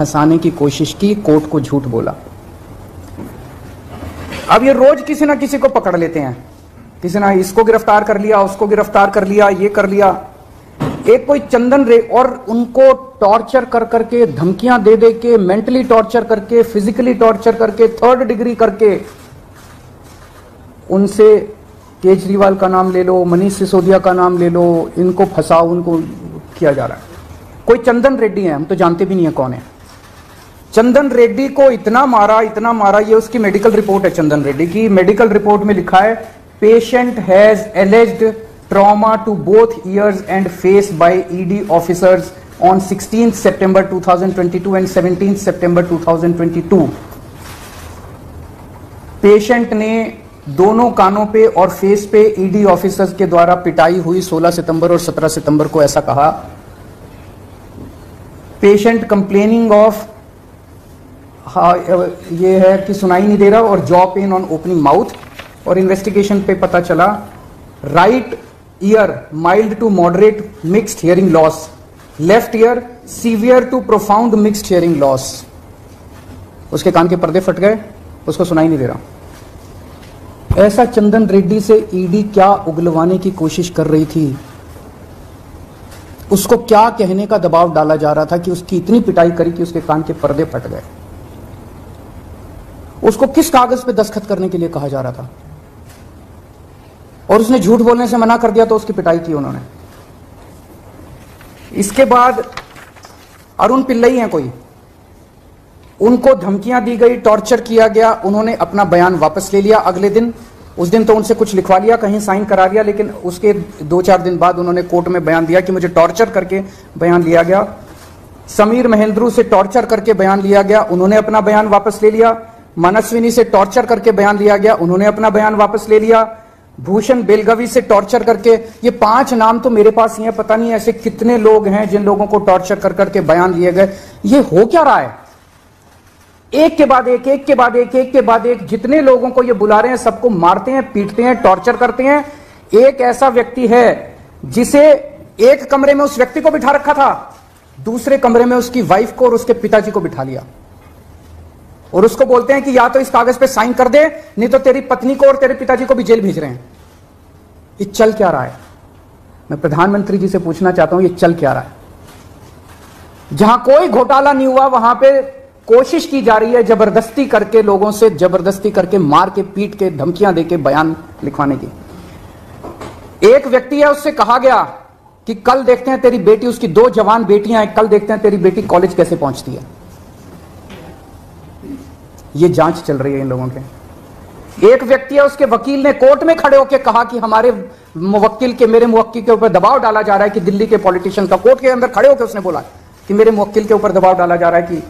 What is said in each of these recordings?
फंसाने की कोशिश की, कोर्ट को झूठ बोला। अब ये रोज किसी ना किसी को पकड़ लेते हैं, किसी ना इसको गिरफ्तार कर लिया, उसको गिरफ्तार कर लिया, ये कर लिया। एक कोई चंदन रे, और उनको टॉर्चर कर करके, धमकियां दे दे के, मेंटली टॉर्चर करके, फिजिकली टॉर्चर करके, 3rd डिग्री करके, उनसे केजरीवाल का नाम ले लो, मनीष सिसोदिया का नाम ले लो, इनको फंसाओ, उनको किया जा रहा है। कोई चंदन रेड्डी है, हम तो जानते भी नहीं है कौन है। चंदन रेड्डी को इतना मारा, ये उसकी मेडिकल रिपोर्ट है। चंदन रेड्डी की मेडिकल रिपोर्ट में लिखा है, patient has alleged trauma to both ears and face by ED officers on 16 September 2022 and 17 September 2022। Patient ने दोनों कानों पे और फेस पे ईडी ऑफिसर्स के द्वारा पिटाई हुई 16 सितंबर और 17 सितंबर को, ऐसा कहा। पेशेंट कंप्लेनिंग ऑफ, ये है कि सुनाई नहीं दे रहा, और jaw pain on opening mouth. और इन्वेस्टिगेशन पे पता चला, right ear mild to moderate mixed hearing loss, left ear severe to profound mixed hearing loss. उसके कान के पर्दे फट गए, उसको सुनाई नहीं दे रहा। ऐसा चंदन रेड्डी से ईडी क्या उगलवाने की कोशिश कर रही थी? उसको क्या कहने का दबाव डाला जा रहा था कि उसकी इतनी पिटाई करी कि उसके कान के पर्दे फट गए? उसको किस कागज पे दस्तखत करने के लिए कहा जा रहा था? और उसने झूठ बोलने से मना कर दिया तो उसकी पिटाई की उन्होंने। इसके बाद अरुण पिल्लई हैं कोई, उनको धमकियां दी गई, टॉर्चर किया गया, उन्होंने अपना बयान वापस ले लिया अगले दिन। उस दिन तो उनसे कुछ लिखवा लिया, कहीं साइन करा लिया, लेकिन उसके 2-4 दिन बाद उन्होंने कोर्ट में बयान दिया कि मुझे टॉर्चर करके बयान लिया गया। समीर महेंद्रू से टॉर्चर करके बयान लिया गया, उन्होंने अपना बयान वापस ले लिया। मनस्विनी से टॉर्चर करके बयान लिया गया, उन्होंने अपना बयान वापस ले लिया। भूषण बेलगवी से टॉर्चर करके, ये 5 नाम तो मेरे पास ही है, पता नहीं ऐसे कितने लोग हैं जिन लोगों को टॉर्चर कर करके बयान लिए गए। ये हो क्या रहा है? एक के बाद एक, एक के बाद एक, एक के बाद एक, जितने लोगों को ये बुला रहे हैं सबको मारते हैं, पीटते हैं, टॉर्चर करते हैं। एक ऐसा व्यक्ति है जिसे एक कमरे में उस व्यक्ति को बिठा रखा था, दूसरे कमरे में उसकी वाइफ को और उसके पिताजी को बिठा लिया, और उसको बोलते हैं कि या तो इस कागज पे साइन कर दे, नहीं तो तेरी पत्नी को और तेरे पिताजी को भी जेल भेज रहे हैं। ये चल क्या रहा है? मैं प्रधानमंत्री जी से पूछना चाहता हूं, ये चल क्या रहा है? जहां कोई घोटाला नहीं हुआ वहां पे कोशिश की जा रही है जबरदस्ती करके, लोगों से जबरदस्ती करके, मार के, पीट के, धमकियां देके बयान लिखवाने की। एक व्यक्ति है, उससे कहा गया कि कल देखते हैं तेरी बेटी, उसकी 2 जवान बेटियां हैं, कल देखते हैं तेरी बेटी कॉलेज कैसे पहुंचती है। ये जांच चल रही है इन लोगों के। एक व्यक्ति है, उसके वकील ने कोर्ट में खड़े होकर कहा कि हमारे मेरे मुवक्किल के ऊपर दबाव डाला जा रहा है कि दिल्ली के पॉलिटिशियन का, कोर्ट के अंदर खड़े होकर उसने बोला कि मेरे मुवक्किल के ऊपर दबाव डाला जा रहा है कि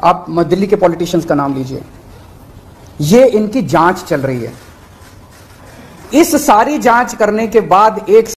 आप दिल्ली के पॉलिटिशियंस का नाम लीजिए। ये इनकी जांच चल रही है। इस सारी जांच करने के बाद एक